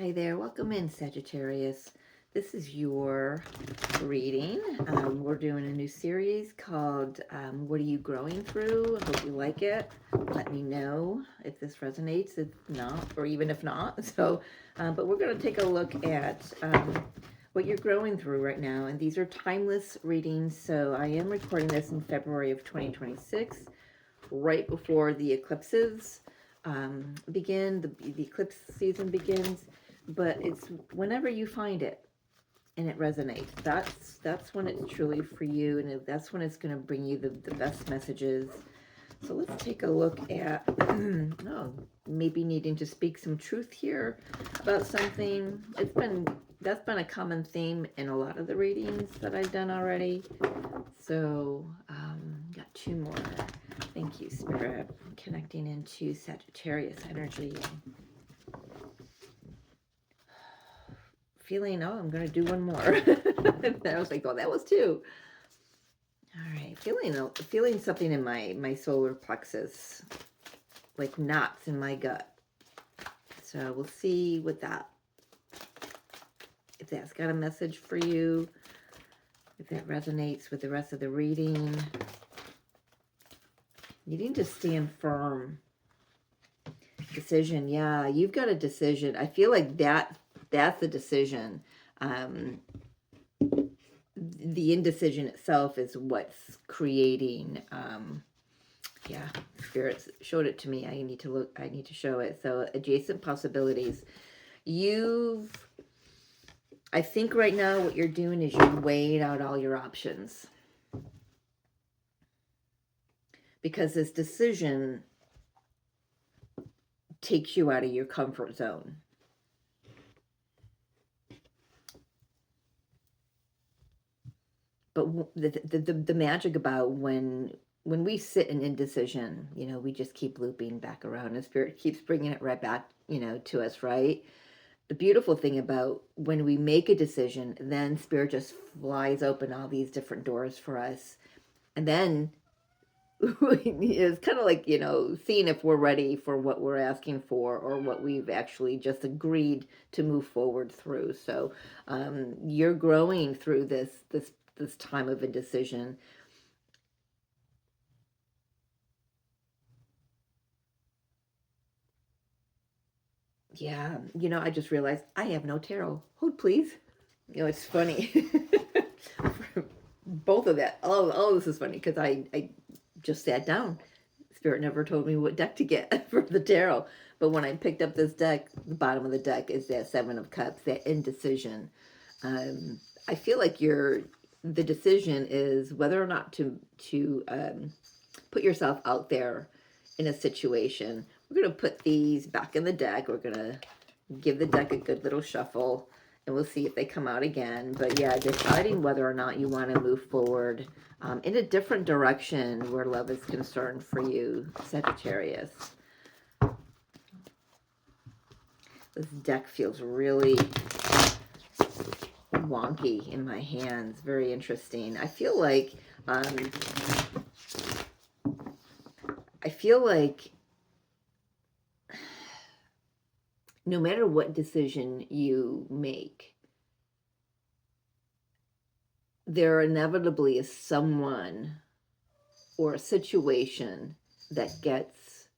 Hi there, welcome in Sagittarius. This is your reading. We're doing a new series called What Are You Growing Through? I hope you like it. Let me know if this resonates, if not, or even if not. But we're going to take a look at what you're growing through right now. And these are timeless readings. So I am recording this in February of 2026, right before the eclipses begin, the eclipse season begins. But it's whenever you find it and it resonates, that's when it's truly for you, and that's when it's going to bring you the best messages. So let's take a look at oh, maybe needing to speak some truth here about something. That's been a common theme in a lot of the readings that I've done already. So got two more. Thank you, Spirit. Connecting into Sagittarius energy. Feeling, oh, I'm going to do one more. And I was like, oh, that was two. All right, feeling something in my solar plexus, like knots in my gut. So we'll see if that's got a message for you, if that resonates with the rest of the reading. Needing to stand firm. Decision, yeah, you've got a decision. I feel like that's the decision. The indecision itself is what's creating, yeah, spirits showed it to me. I need to show it. So adjacent possibilities. I think right now what you're doing is you're weighing out all your options, because this decision takes you out of your comfort zone. But the magic about when we sit in indecision, we just keep looping back around, and Spirit keeps bringing it right back, to us, right? The beautiful thing about when we make a decision, then Spirit just flies open all these different doors for us. And then it's kind of like, seeing if we're ready for what we're asking for, or what we've actually just agreed to move forward through. So you're growing through this time of indecision. Yeah, I just realized I have no tarot. Hold, please. It's funny. Both of that. All this is funny because I just sat down. Spirit never told me what deck to get for the tarot. But when I picked up this deck, the bottom of the deck is that Seven of Cups, that indecision. I feel like the decision is whether or not to put yourself out there in a situation. We're going to put these back in the deck. We're going to give the deck a good little shuffle, and we'll see if they come out again. But yeah, deciding whether or not you want to move forward in a different direction where love is concerned for you, Sagittarius. This deck feels really wonky in my hands. Very interesting. I feel like no matter what decision you make, there inevitably is someone or a situation that gets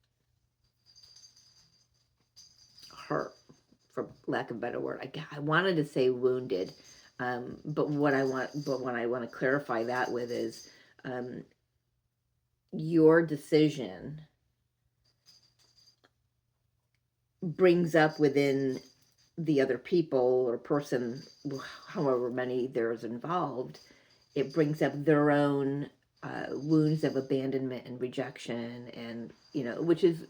hurt, for lack of a better word. I wanted to say wounded, but what I want to clarify that with is your decision brings up within the other people or person, however many there's involved, it brings up their own wounds of abandonment and rejection, and which is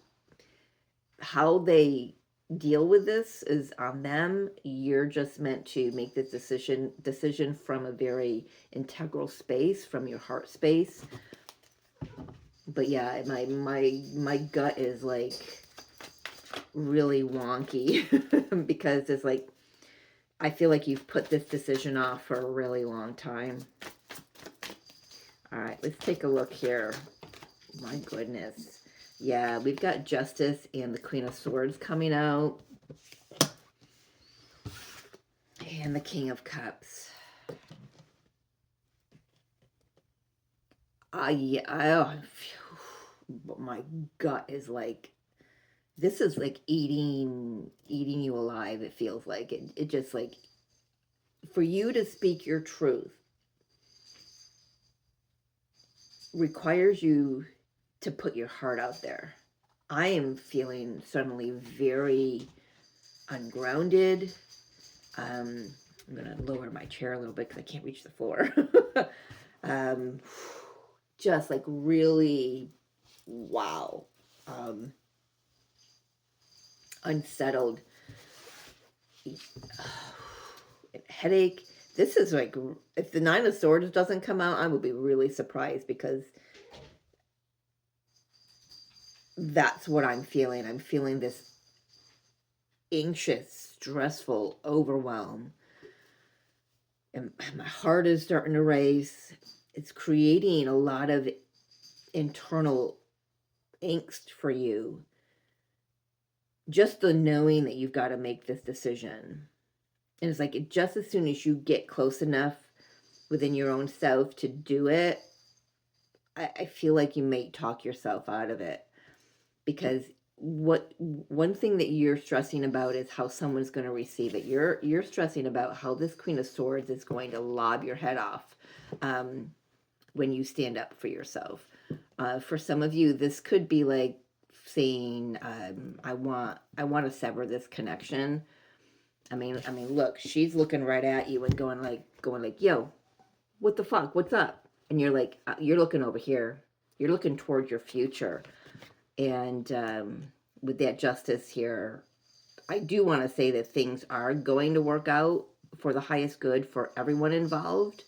how they deal with this is on them. You're just meant to make this decision from a very integral space, from your heart space. But yeah, my gut is like really wonky because it's like I feel like you've put this decision off for a really long time. All right, let's take a look here. My goodness. Yeah, we've got Justice and the Queen of Swords coming out. And the King of Cups. Yeah, my gut is like, this is like eating you alive. It feels like it just like, for you to speak your truth requires you to put your heart out there. I am feeling suddenly very ungrounded. I'm gonna lower my chair a little bit because I can't reach the floor. Just like really, wow. Unsettled, headache. This is like, if the Nine of Swords doesn't come out, I would be really surprised, because that's what I'm feeling. I'm feeling this anxious, stressful overwhelm. And my heart is starting to race. It's creating a lot of internal angst for you. Just the knowing that you've got to make this decision. And it's like, just as soon as you get close enough within your own self to do it, I feel like you may talk yourself out of it. Because one thing that you're stressing about is how someone's going to receive it. You're stressing about how this Queen of Swords is going to lob your head off when you stand up for yourself. For some of you, this could be like saying, I want to sever this connection. I mean, look, she's looking right at you and going like, yo, what the fuck? What's up? And you're like, you're looking over here. You're looking toward your future. And with that Justice here, I do want to say that things are going to work out for the highest good for everyone involved.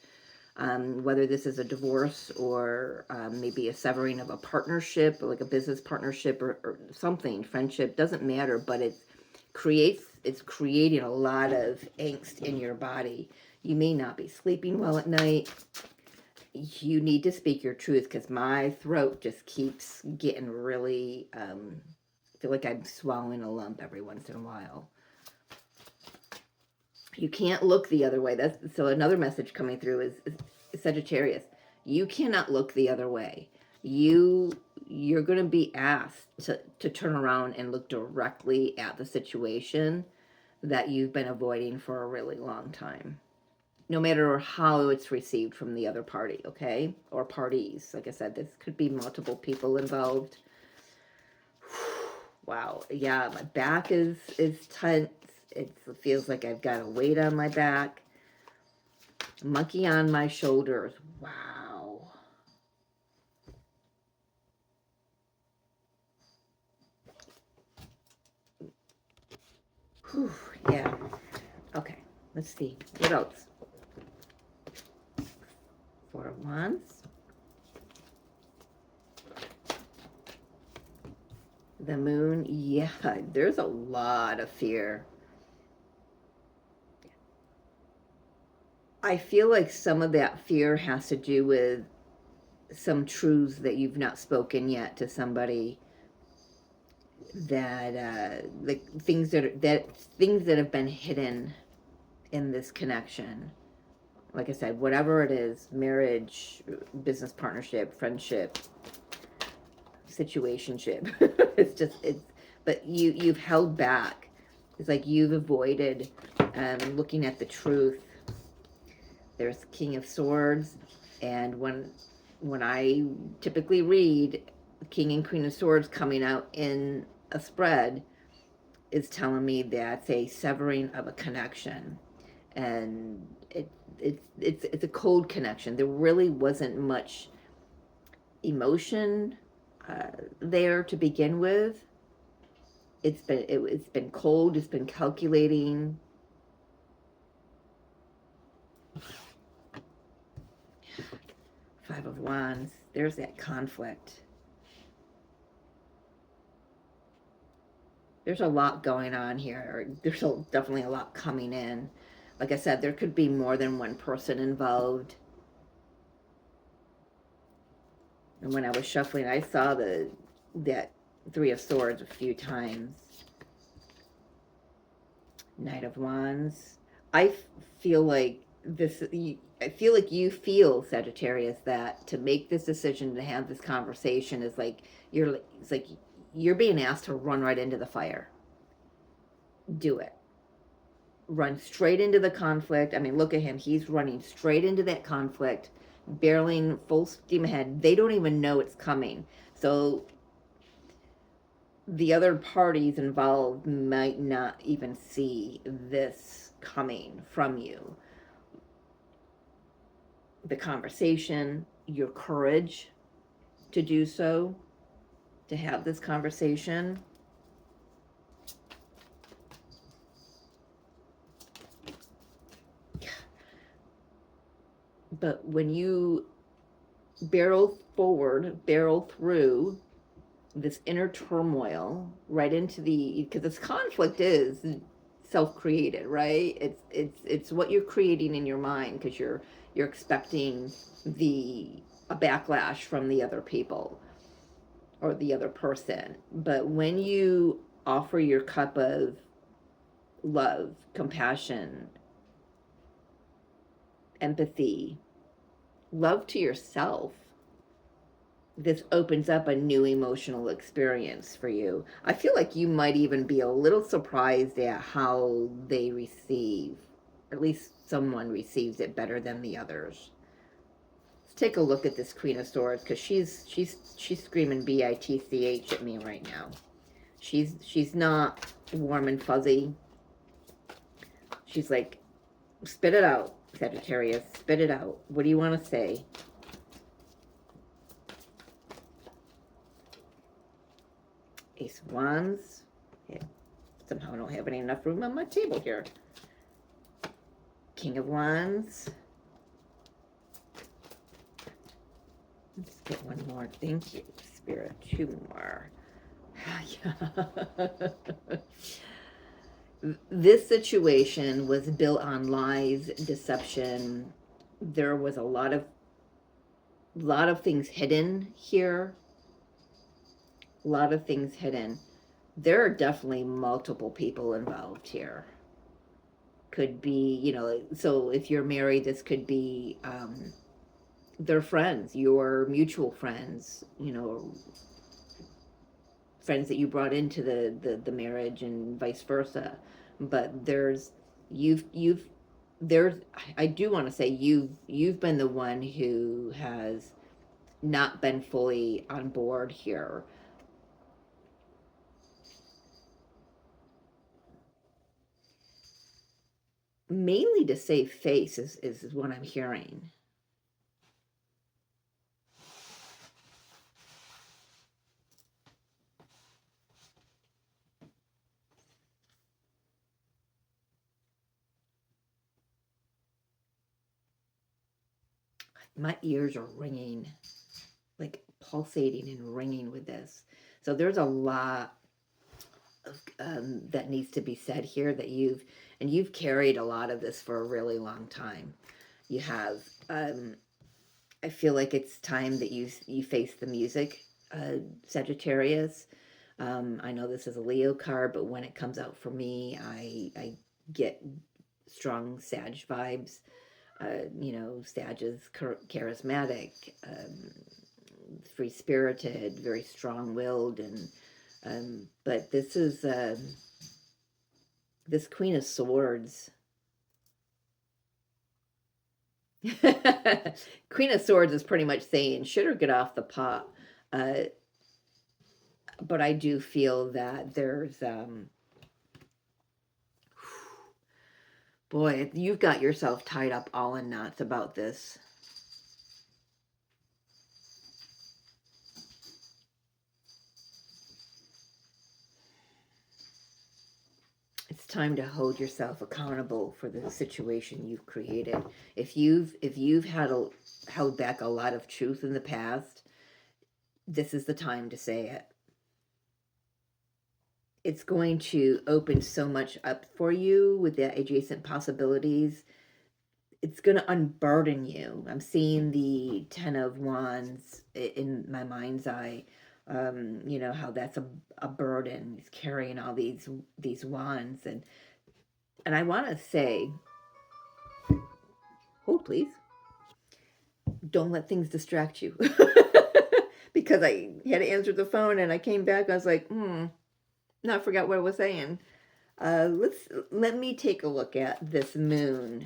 Whether this is a divorce or maybe a severing of a partnership, like a business partnership or something, friendship, doesn't matter, but it's creating a lot of angst in your body. You may not be sleeping well at night. You need to speak your truth, because my throat just keeps getting really, I feel like I'm swallowing a lump every once in a while. You can't look the other way. So another message coming through is Sagittarius. You cannot look the other way. You're going to be asked to turn around and look directly at the situation that you've been avoiding for a really long time. No matter how it's received from the other party, okay? Or parties. Like I said, this could be multiple people involved. Wow. Yeah, my back is tense. It feels like I've got a weight on my back. Monkey on my shoulders. Wow. Whew, yeah. Okay, let's see. What else? Four of Wands. The Moon. Yeah, there's a lot of fear. I feel like some of that fear has to do with some truths that you've not spoken yet to somebody, that like things that have been hidden in this connection. Like I said, whatever it is, marriage, business partnership, friendship, situationship, but you've held back. It's like you've avoided looking at the truth. There's King of Swords, and when I typically read King and Queen of Swords coming out in a spread, is telling me that's a severing of a connection, and it's a cold connection. There really wasn't much emotion there to begin with. It's been cold. It's been calculating. Five of Wands. There's that conflict. There's a lot going on here. There's definitely a lot coming in. Like I said, there could be more than one person involved. And when I was shuffling, I saw that Three of Swords a few times. Knight of Wands. I feel like I feel like you feel, Sagittarius, that to make this decision, to have this conversation is like it's like you're being asked to run right into the fire. Do it. Run straight into the conflict. I mean, look at him. He's running straight into that conflict, barreling full steam ahead. They don't even know it's coming. So the other parties involved might not even see this coming from you. The conversation, your courage to do so, to have this conversation. But when you barrel forward, barrel through this inner turmoil right into because this conflict is self-created, right? It's what you're creating in your mind because you're expecting a backlash from the other people or the other person. But when you offer your cup of love, compassion, empathy, love to yourself, this opens up a new emotional experience for you. I feel like you might even be a little surprised at how they receive, or at least someone receives it better than the others. Let's take a look at this Queen of Swords because she's screaming bitch at me right now. She's not warm and fuzzy. She's like, spit it out, Sagittarius. Spit it out. What do you want to say? Ace of Wands. Yeah. Somehow I don't have enough room on my table here. King of Wands. Let's get one more. Thank you, Spirit. Two more. This situation was built on lies, deception. There was a lot of things hidden here. A lot of things hidden. There are definitely multiple people involved here. Could be, so if you're married, this could be their friends, your mutual friends, friends that you brought into the marriage and vice versa. But there's I do want to say you've been the one who has not been fully on board here. Mainly to save face is what I'm hearing. My ears are ringing, like pulsating and ringing with this. So there's a lot of, that needs to be said here that you've carried a lot of this for a really long time. You have. I feel like it's time that you face the music, Sagittarius. I know this is a Leo card, but when it comes out for me, I get strong Sag vibes. Sag is charismatic, free spirited, very strong willed, but this is this Queen of Swords. Queen of Swords is pretty much saying, should her get off the pot. But I do feel that there's, boy, you've got yourself tied up all in knots about this. It's time to hold yourself accountable for the situation you've created. If you've held back a lot of truth in the past, this is the time to say it. It's going to open so much up for you with the adjacent possibilities. It's going to unburden you. I'm seeing the 10 of Wands in my mind's eye. How that's a burden. He's carrying all these wands, and I want to say please. Don't let things distract you. Because I had to answer the phone and I came back. I was like, no, I forgot what I was saying. Let me take a look at this moon.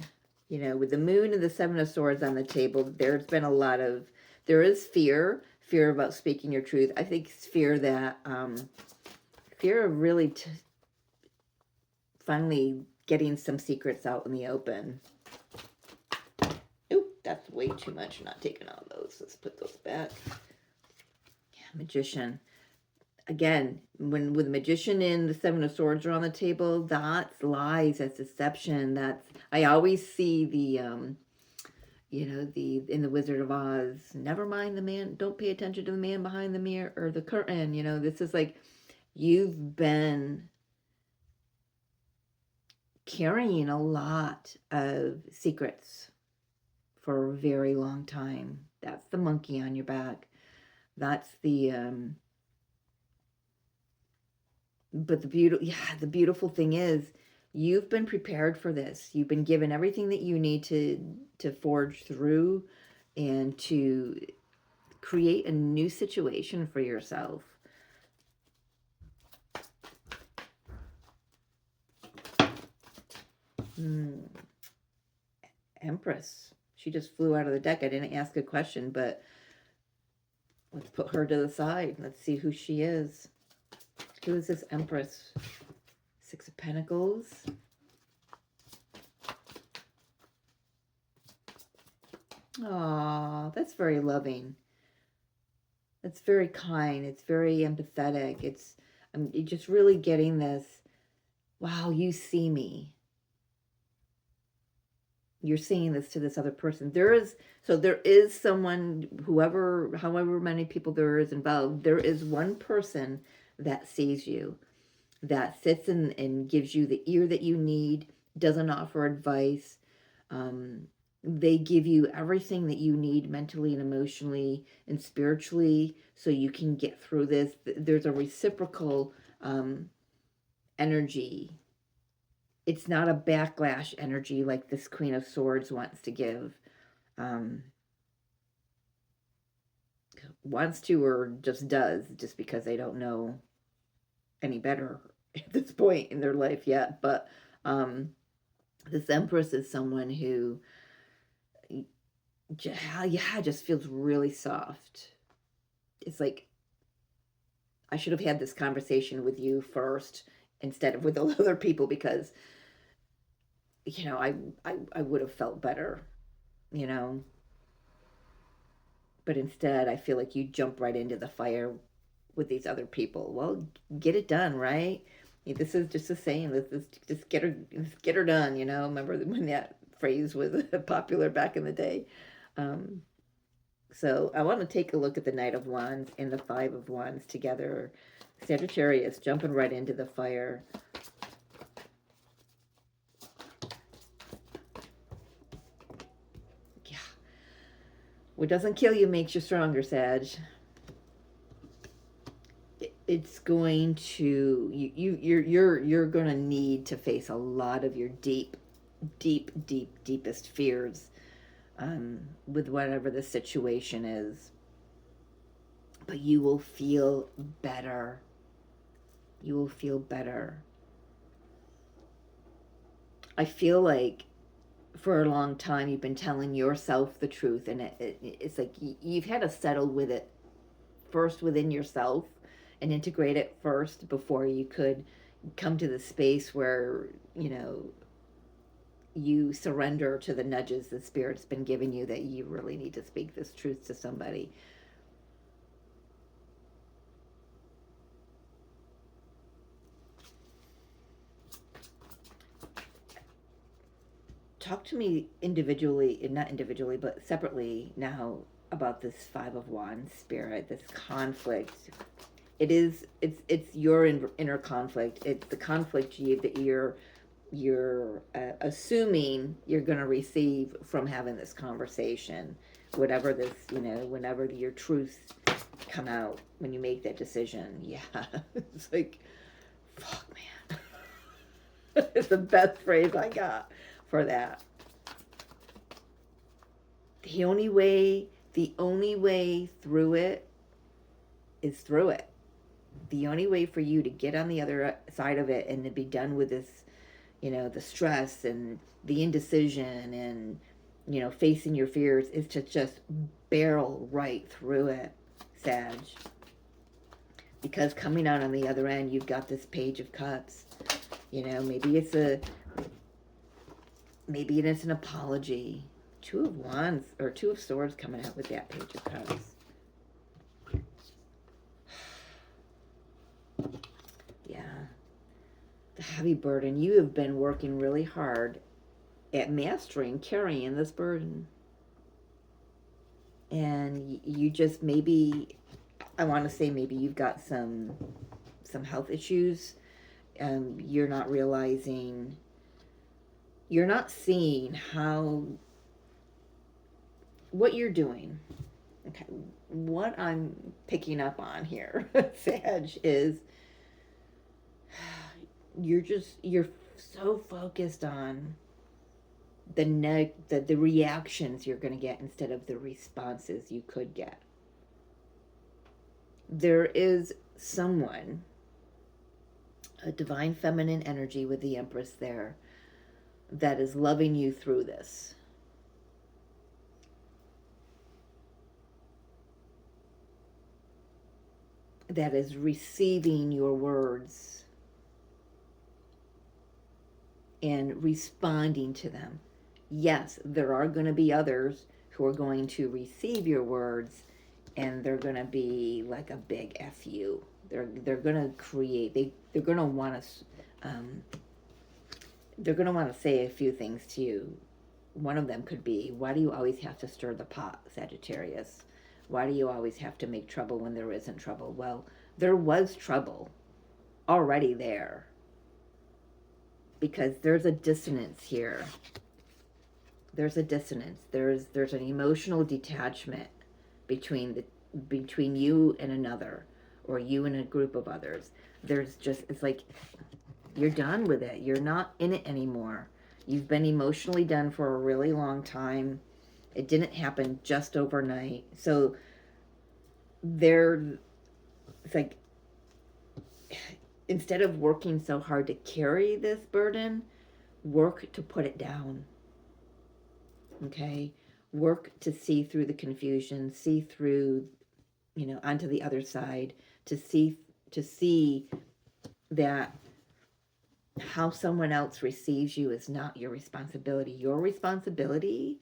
You know, with the moon and the Seven of Swords on the table, there is fear about speaking your truth. I think it's fear of really finally getting some secrets out in the open. Oop, that's way too much. Not taking all those. Let's put those back. Yeah, Magician. Again, with the Magician and the Seven of Swords are on the table, that's lies, that's deception. I always see in the Wizard of Oz, never mind the man, don't pay attention to the man behind the mirror or the curtain. This is like you've been carrying a lot of secrets for a very long time. That's the monkey on your back. That's the but the beautiful thing is you've been prepared for this. You've been given everything that you need to forge through and to create a new situation for yourself. Empress. She just flew out of the deck. I didn't ask a question, but let's put her to the side. Let's see who she is. Who is this Empress? Six of Pentacles. Aw, that's very loving. That's very kind. It's very empathetic. I'm just really getting this. Wow, you see me. You're saying this to this other person. There is someone, however many people there is involved, there is one person that sees you, that sits and gives you the ear that you need, doesn't offer advice. They give you everything that you need mentally and emotionally and spiritually so you can get through this. There's a reciprocal energy. It's not a backlash energy like this Queen of Swords wants to give. Wants to or just does, just because they don't know any better at this point in their life yet. But this Empress is someone who, just feels really soft. It's like, I should have had this conversation with you first instead of with those other people, because I would have felt better, but instead I feel like you jump right into the fire with these other people. Well, get it done, right? This is just a saying. Let's just get her done. Remember when that phrase was popular back in the day? So I want to take a look at the Knight of Wands and the Five of Wands together. Sagittarius jumping right into the fire. Yeah. What doesn't kill you makes you stronger, Sag. It's going to you're going to need to face a lot of your deepest fears with whatever the situation is. But you will feel better. You will feel better. I feel like for a long time you've been telling yourself the truth, and it's like you've had to settle with it first within yourself and integrate it first before you could come to the space where you surrender to the nudges the Spirit's been giving you that you really need to speak this truth to somebody. Talk to me individually, not individually, but separately now about this Five of Wands, Spirit, this conflict. It's your inner conflict. It's the conflict that you're assuming you're going to receive from having this conversation, whatever this, whenever your truths come out when you make that decision. Yeah, it's like, fuck, man. It's the best phrase I got for that. the only way through it is through it. The only way for you to get on the other side of it and to be done with this, the stress and the indecision and, facing your fears is to just barrel right through it, Sag. Because coming out on the other end, you've got this Page of Cups. Maybe it's an apology. Two of Wands or Two of Swords coming out with that Page of Cups. Yeah. The heavy burden. You have been working really hard at mastering carrying this burden. And you just maybe, I want to say maybe you've got some health issues. You're not realizing, you're not seeing what you're doing. Okay, what I'm picking up on here, Sag, is you're so focused on the reactions you're going to get instead of the responses you could get. There is someone, a divine feminine energy with the Empress there, that is loving you through this. That is receiving your words and responding to them. Yes, there are going to be others who are going to receive your words and they're going to be like a big F you. They're going to create, they're going to want to say a few things to you. One of them could be, why do you always have to stir the pot, Sagittarius? Why do you always have to make trouble when there isn't trouble? Well, there was trouble already there, because there's a dissonance here. There's a dissonance. There's an emotional detachment between you and another, or you and a group of others. It's like you're done with it. You're not in it anymore. You've been emotionally done for a really long time. It didn't happen just overnight. So it's like, instead of working so hard to carry this burden, work to put it down. Okay? Work to see through the confusion, see through, onto the other side, to see that how someone else receives you is not your responsibility. Your responsibility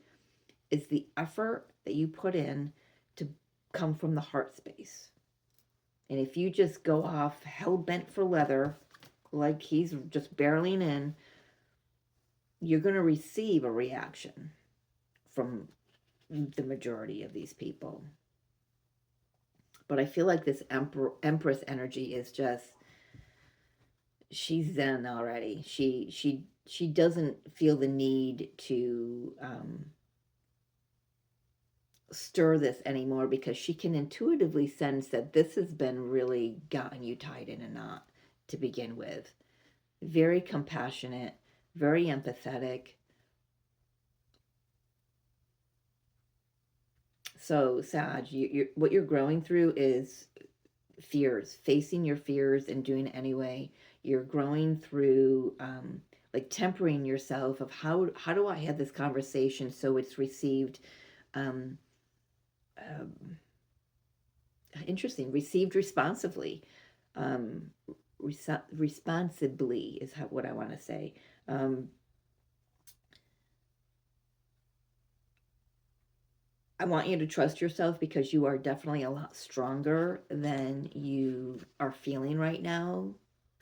is the effort that you put in to come from the heart space. And if you just go off hell-bent for leather, like he's just barreling in, you're going to receive a reaction from the majority of these people. But I feel like this Empress energy is just, she's zen already. She doesn't feel the need to stir this anymore, because she can intuitively sense that this has been really gotten you tied in a knot to begin with. Very compassionate, very empathetic. So, Sag, what you're growing through is fears, facing your fears and doing it anyway. You're growing through like tempering yourself of how do I have this conversation so it's received interesting, received responsively. Responsibly is what I want to say. I want you to trust yourself, because you are definitely a lot stronger than you are feeling right now.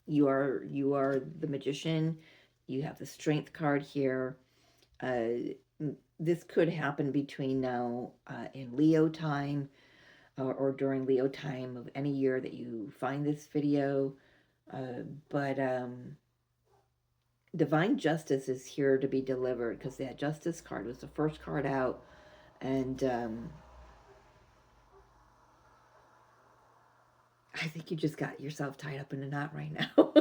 You are the Magician. You have the Strength card here. This could happen between now and Leo time, or during Leo time of any year that you find this video. But divine justice is here to be delivered, because that Justice card was the first card out. And I think you just got yourself tied up in a knot right now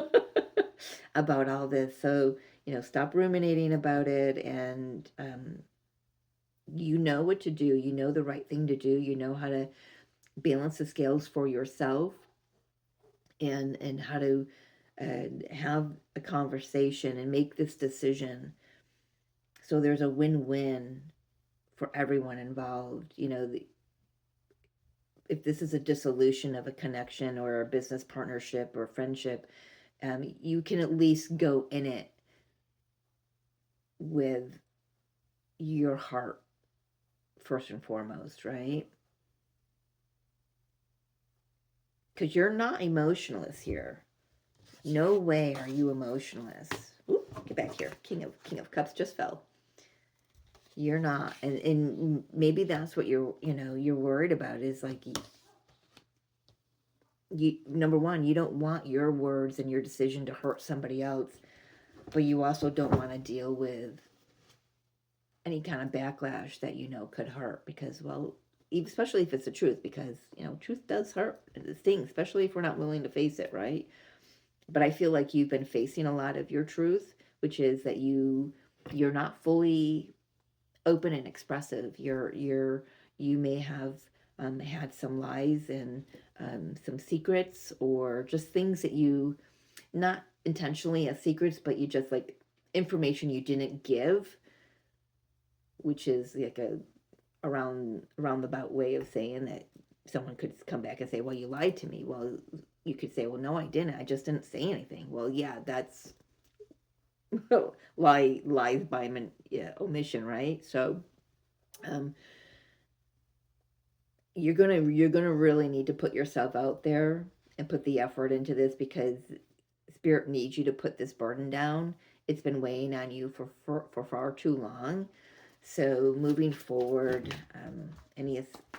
about all this. So, stop ruminating about it, and You know what to do. You know the right thing to do. You know how to balance the scales for yourself, and how to have a conversation and make this decision so there's a win-win for everyone involved. If this is a dissolution of a connection or a business partnership or friendship, you can at least go in it with your heart first and foremost, right? Because you're not emotionless here. No way are you emotionless. Ooh, get back here. King of Cups just fell. You're not, and maybe that's what you're worried about, is like, you number one, you don't want your words and your decision to hurt somebody else, but you also don't want to deal with any kind of backlash that could hurt, because, well, especially if it's the truth, because truth does hurt. It stings, especially if we're not willing to face it, right? But I feel like you've been facing a lot of your truth, which is that you're not fully open and expressive. You may have had some lies and some secrets, or just things that you, not intentionally as secrets, but you just, like, information you didn't give, which is like a roundabout way of saying that someone could come back and say, well, you lied to me. Well, you could say, well, no, I didn't. I just didn't say anything. Well, yeah, that's lies by omission, right? So um, you're gonna really need to put yourself out there and put the effort into this, because Spirit needs you to put this burden down. It's been weighing on you for far too long. So moving forward,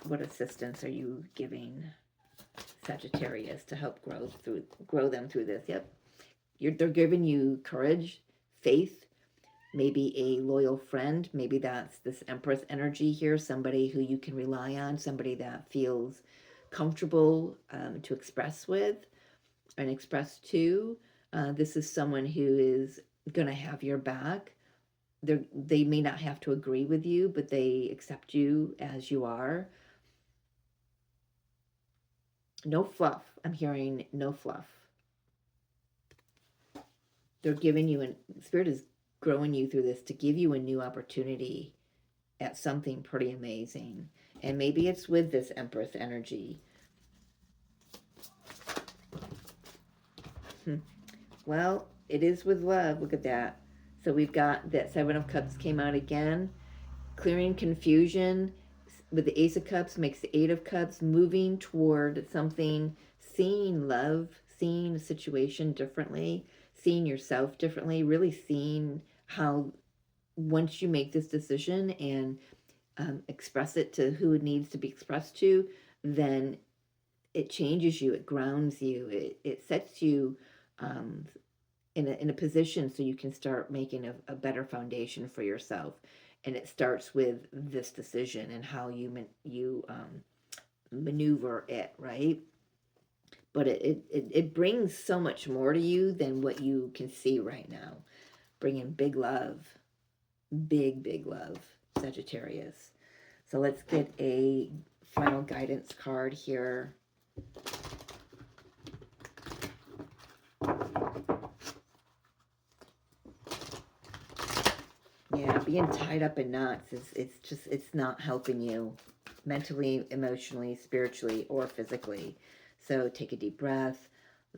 what assistance are you giving Sagittarius to help grow them through this? Yep, they're giving you courage, faith, maybe a loyal friend. Maybe that's this Empress energy here, somebody who you can rely on, somebody that feels comfortable to express with and express to. This is someone who is going to have your back. They may not have to agree with you, but they accept you as you are. No fluff. I'm hearing no fluff. They're giving you, Spirit is growing you through this to give you a new opportunity at something pretty amazing. And maybe it's with this Empress energy. Well, it is with love. Look at that. So we've got that Seven of Cups came out again. Clearing confusion with the Ace of Cups makes the Eight of Cups, moving toward something, seeing love, seeing a situation differently, seeing yourself differently, really seeing how, once you make this decision and express it to who it needs to be expressed to, then it changes you, it grounds you, it sets you in a position so you can start making a better foundation for yourself. And it starts with this decision and how you maneuver it, right? But it brings so much more to you than what you can see right now. Bringing big love, big love, Sagittarius. So let's get a final guidance card here. Yeah, being tied up in knots it's not helping you mentally, emotionally, spiritually, or physically. So take a deep breath.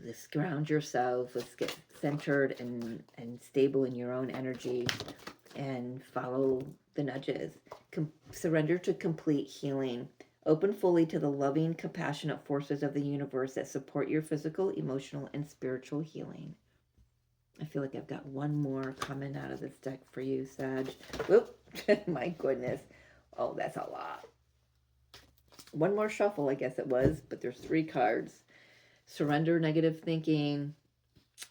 Let's ground yourself. Let's get centered and stable in your own energy, and follow the nudges. Surrender to complete healing. Open fully to the loving, compassionate forces of the universe that support your physical, emotional, and spiritual healing. I feel like I've got one more coming out of this deck for you, Sag. Whoop, my goodness. Oh, that's a lot. One more shuffle, I guess it was, but there's 3 cards. Surrender negative thinking.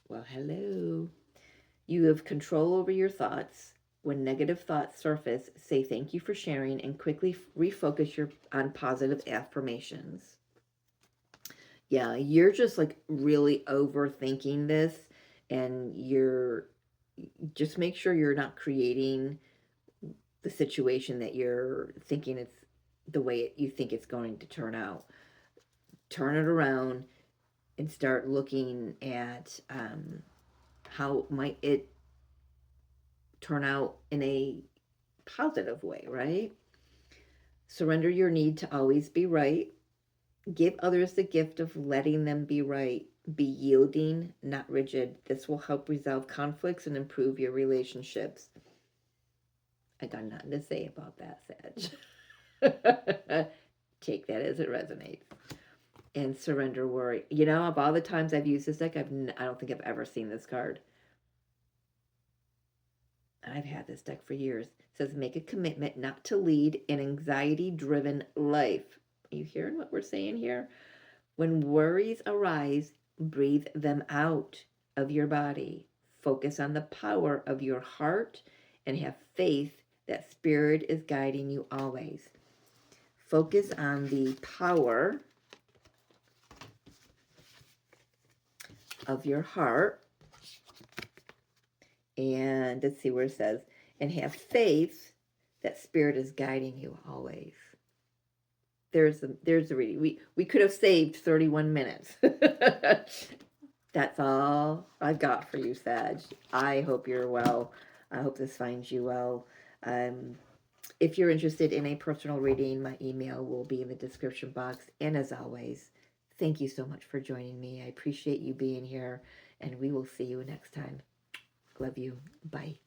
Well, hello. You have control over your thoughts. When negative thoughts surface, say thank you for sharing and quickly refocus on positive affirmations. Yeah, you're just like really overthinking this, and you're just make sure you're not creating the situation that you're thinking it's the way you think it's going to turn out. Turn it around and start looking at how might it turn out in a positive way, right? Surrender your need to always be right. Give others the gift of letting them be right. Be yielding, not rigid. This will help resolve conflicts and improve your relationships. I got nothing to say about that, Sag. Take that as it resonates. And surrender worry. You know, of all the times I've used this deck, I don't think I've ever seen this card. I've had this deck for years. It says, make a commitment not to lead an anxiety-driven life. Are you hearing what we're saying here? When worries arise, breathe them out of your body. Focus on the power of your heart and have faith that Spirit is guiding you always. Focus on the power of your heart. And let's see where it says, and have faith that Spirit is guiding you always. There's the reading. We could have saved 31 minutes. That's all I've got for you, Sag. I hope you're well. I hope this finds you well. If you're interested in a personal reading, my email will be in the description box. And as always, thank you so much for joining me. I appreciate you being here, and we will see you next time. Love you. Bye.